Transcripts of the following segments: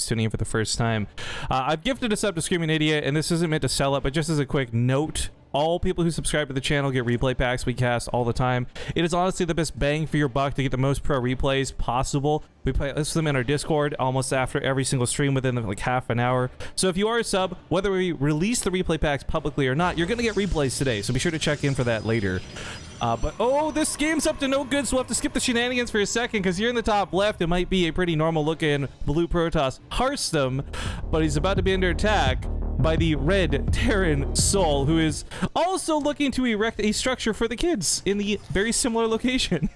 just tuning in for the first time. I've gifted a sub to Screaming Idiot, and this isn't meant to sell it, but just as a quick note, all people who subscribe to the channel get replay packs we cast all the time. It is honestly the best bang for your buck to get the most pro replays possible. We play them in our Discord almost after every single stream within like half an hour. So if you are a sub, whether we release the replay packs publicly or not, you're going to get replays today. So be sure to check in for that later. But oh, this game's up to no good, so we'll have to skip the shenanigans for a second because here in the top left, it might be a pretty normal looking blue Protoss Harstem, but he's about to be under attack by the red Terran Soul, who is also looking to erect a structure for the kids in the very similar location.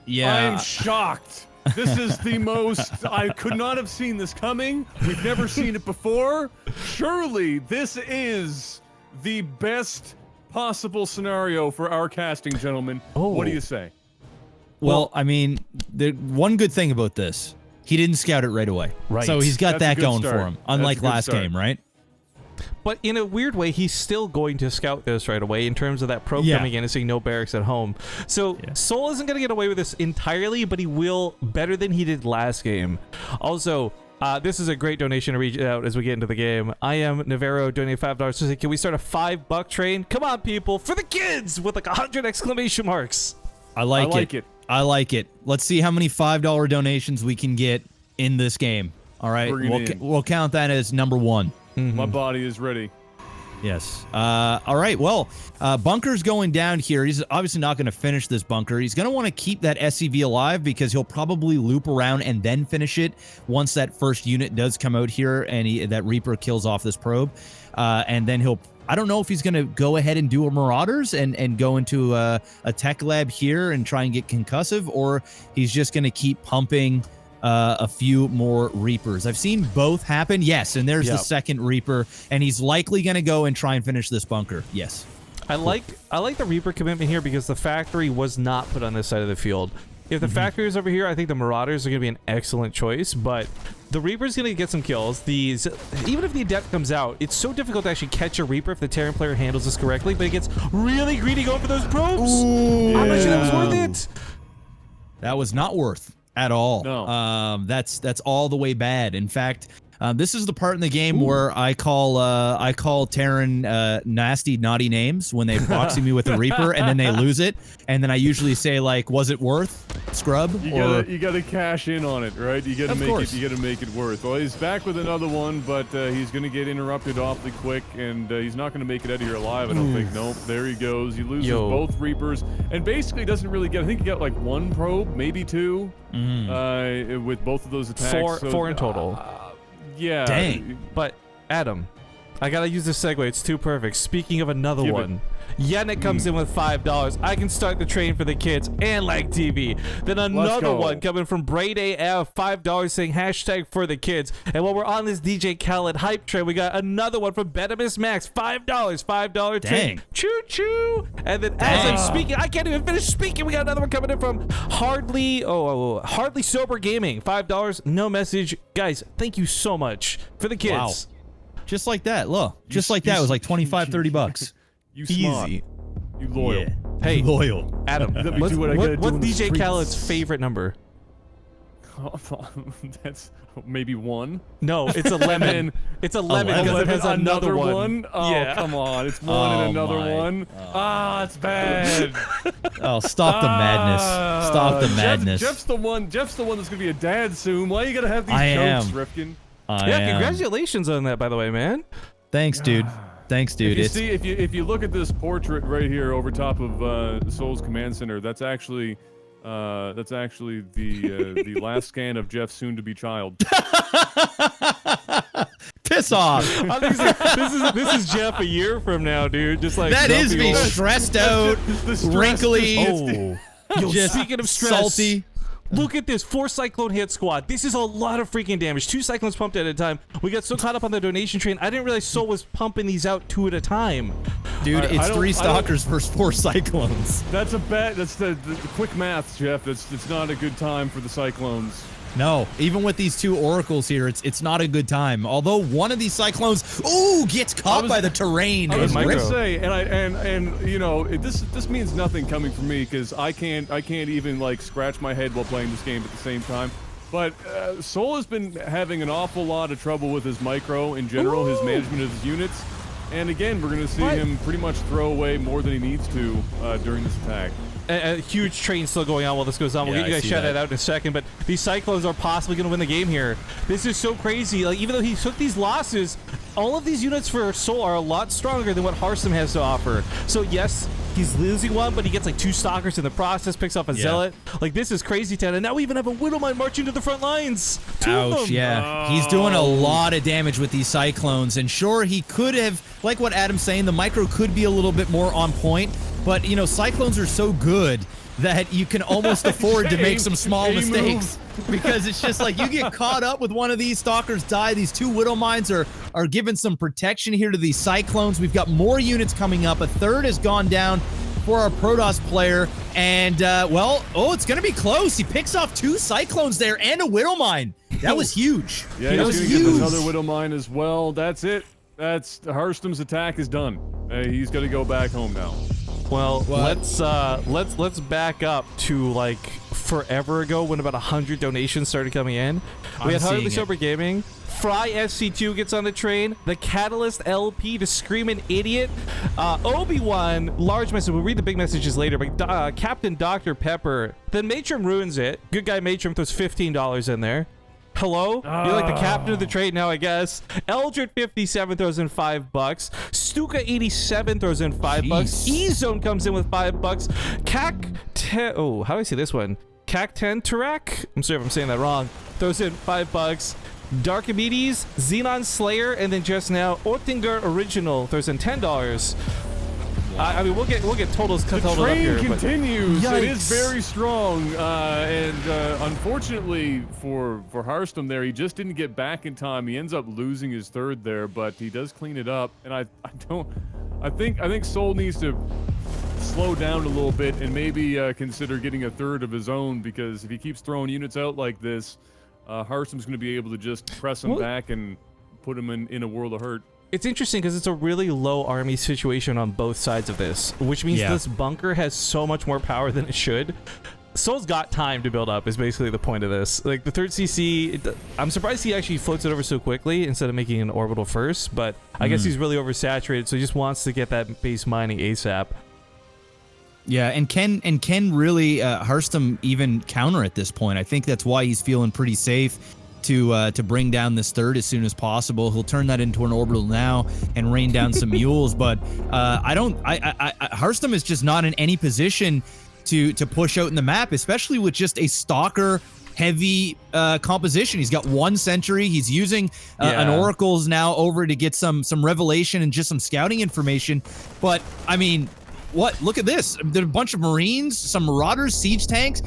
Yeah. I'm shocked. This is the most, I could not have seen this coming. We've never seen it before. Surely this is the best possible scenario for our casting, gentlemen. Oh. What do you say? Well, I mean, the one good thing about this, he didn't scout it right away. Right. So he's got That's a that good going start. for him, That's a unlike good last start. game, right? But in a weird way, he's still going to scout this right away in terms of that probe Yeah. coming in and seeing no barracks at home. So Soul isn't going to get away with this entirely, but he will better than he did last game. Also, this is a great donation to reach out as we get into the game. I am Navarro donating $5 to say, can we start a $5 train? Come on, people, for the kids with like 100 exclamation marks. I like it. I like it. Let's see how many $5 donations we can get in this game. All right, Bring it in. we'll count that as number one. My body is ready. Yes. All right. Well, Bunker's going down here. He's obviously not going to finish this bunker. He's going to want to keep that SCV alive because he'll probably loop around and then finish it once that first unit does come out here and that Reaper kills off this probe. And then he'll, I don't know if he's going to go ahead and do a Marauders and go into a tech lab here and try and get concussive, or he's just going to keep pumping a few more Reapers. I've seen both happen. Yes, and there's the second Reaper, and he's likely going to go and try and finish this bunker. Yes. I like the Reaper commitment here because the factory was not put on this side of the field. If the factory is over here, I think the Marauders are going to be an excellent choice, but the Reaper's going to get some kills. Even if the Adept comes out, it's so difficult to actually catch a Reaper if the Terran player handles this correctly, but he gets really greedy going for those probes. Ooh, I'm not sure that was worth it. That was not worth at all. No. That's all the way bad. In fact, this is the part in the game where I call Terran nasty, naughty names when they proxy me with the Reaper, and then they lose it, and then I usually say like, "Was it worth scrub?" You gotta cash in on it, right? You gotta Of make course. it. You gotta make it worth. Well, he's back with another one, but he's gonna get interrupted awfully quick, and he's not gonna make it out of here alive. I don't think. Nope. There he goes. He loses both Reapers, and basically doesn't really get. I think he got like one probe, maybe two, with both of those attacks. Four in total. Yeah. Dang. But Adam, I gotta use this segue. It's too perfect. Speaking of another one, Yannick comes in with $5. I can start the train for the kids and like TV. Then another one coming from Braid AF, $5 saying hashtag for the kids. And while we're on this DJ Khaled hype train, we got another one from Betimus Max, $5 train. Choo choo. And then as I'm speaking, I can't even finish speaking. We got another one coming in from Hardly Sober Gaming, $5. No message, guys. Thank you so much for the kids. Wow. Just like that, look. Just like that. It was like 25, 30 bucks. You smart. Easy. You loyal. Yeah. Hey, Loyal. Adam, Let me what's do what I gotta do in the DJ streets. Khaled's favorite number? That's maybe one. No, it's a lemon. It's a lemon because it has another one. Oh, yeah. come on. It's one and another one. It's bad. Oh, stop the madness. Stop the madness. Jeff's the one that's going to be a dad soon. Why you got to have these jokes, Rifkin? Congratulations on that, by the way, man. Than's dude. Thanks, dude. If you look at this portrait right here over top of Soul's command center, that's actually the last scan of Jeff's soon-to-be child. Piss off. I think this is Jeff a year from now, dude. Just like That is me, old- stressed out, wrinkly, Yo, just speaking of stress, salty. look at this 4 Cyclone hit squad. This is a lot of freaking damage. 2 Cyclones pumped at a time. We got so caught up on the donation train, I didn't realize Soul was pumping these out 2 at a time. Dude, it's 3 Stalkers versus 4 Cyclones. That's the quick math, Jeff. It's not a good time for the Cyclones. No, even with these 2 Oracles here, it's not a good time. Although one of these Cyclones, gets caught by the terrain. I was Micro. going to say, and you know, this means nothing coming from me because I can't even like scratch my head while playing this game at the same time. But Soul has been having an awful lot of trouble with his micro in general, his management of his units. And again, we're going to see him pretty much throw away more than he needs to during this attack. A huge train still going on while this goes on. We'll get you guys shout that out in a second, but these Cyclones are possibly going to win the game here. This is so crazy. Like, even though he took these losses, all of these units for Soul are a lot stronger than what Harstem has to offer. So yes, he's losing one, but he gets like 2 Stalkers in the process, picks off a Zealot. Like, this is crazy town. And now we even have a Widowmine marching to the front lines. 2 of them. Yeah. He's doing a lot of damage with these Cyclones. And sure, he could have, like what Adam's saying, the micro could be a little bit more on point. But, you know, Cyclones are so good that you can almost afford to make some small mistakes. Because it's just like you get caught up with one of these Stalkers die. These 2 Widowmines are giving some protection here to these Cyclones. We've got more units coming up. A third has gone down for our Protoss player. And, well, it's going to be close. He picks off 2 Cyclones there and a Widowmine. That was huge. Yeah, he's going to get another Widowmine as well. That's it. Harstem's attack is done. He's got to go back home now. Well, let's back up to like forever ago when about 100 donations started coming in. We had Hardly Sober Gaming. Fry SC2 gets on the train. The Catalyst LP to Screamin' Idiot. Obi-Wan, large message. We'll read the big messages later, but Captain Dr. Pepper. Then Matrim ruins it. Good guy Matrim throws $15 in there. Hello? You're like the captain of the trade now, I guess. Eldred 57 throws in $5. Stuka 87 throws in $5. E-Zone comes in with $5. How do I say this one? Cacten Tarak? I'm sorry if I'm saying that wrong. Throws in $5. Darkimedes, Xenon Slayer, and then just now Ortinger Original throws in $10. I mean, we'll get totals cut up here. The train continues. It is very strong, and unfortunately for Harstem there, he just didn't get back in time. He ends up losing his third there, but he does clean it up. And I think Soul needs to slow down a little bit and maybe consider getting a third of his own, because if he keeps throwing units out like this, Harstem's going to be able to just press him back and put him in a world of hurt. It's interesting because it's a really low army situation on both sides of this, which means this bunker has so much more power than it should. Soul's got time to build up is basically the point of this. Like the 3rd CC, I'm surprised he actually floats it over so quickly instead of making an orbital first, but I guess he's really oversaturated, so he just wants to get that base mining ASAP. Yeah, and can really Harstem even counter at this point? I think that's why he's feeling pretty safe to bring down this third as soon as possible. He'll turn that into an orbital now and rain down some mules, but Harstem is just not in any position to push out in the map, especially with just a Stalker heavy composition. He's got 1 sentry. He's using an Oracles now over to get some revelation and just some scouting information. But I mean, look at this. There's a bunch of Marines, some Marauders, siege tanks.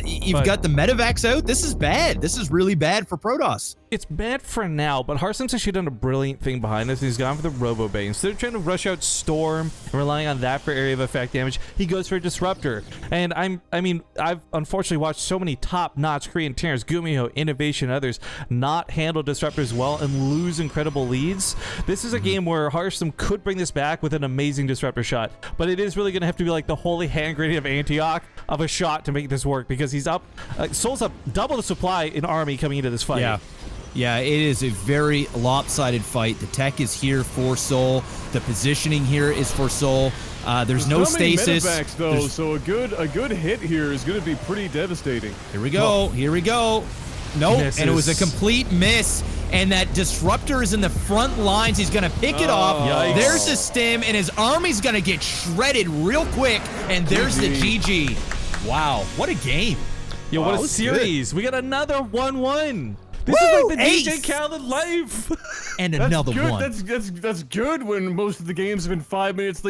You've got the medevacs out. This is bad. This is really bad for Protoss. It's bad for now, but Harstem's actually done a brilliant thing behind this. He's gone for the Robo Bay. Instead of trying to rush out Storm and relying on that for area of effect damage, he goes for a Disruptor. And I've unfortunately watched so many top-notch Korean teams, Gumiho, Innovation, and others, not handle Disruptors well and lose incredible leads. This is a game where Harstem could bring this back with an amazing Disruptor shot, but it is really going to have to be like the holy hand grenade of Antioch of a shot to make this work, because he's up, Soul's up double the supply in army coming into this fight. Yeah, it is a very lopsided fight. The tech is here for Soul. The positioning here is for Soul. There's no stasis. Medevacs, though, so a good hit here is going to be pretty devastating. Here we go. Here we go. Nope, and it was a complete miss. And that Disruptor is in the front lines. He's going to pick it off. Yikes. There's the stim, and his army's going to get shredded real quick. And there's the GG. Wow, what a game. Yo, what a series. Good. We got another 1-1. This is like the DJ Khaled life. And another one. That's good when most of the games have been 5 minutes late.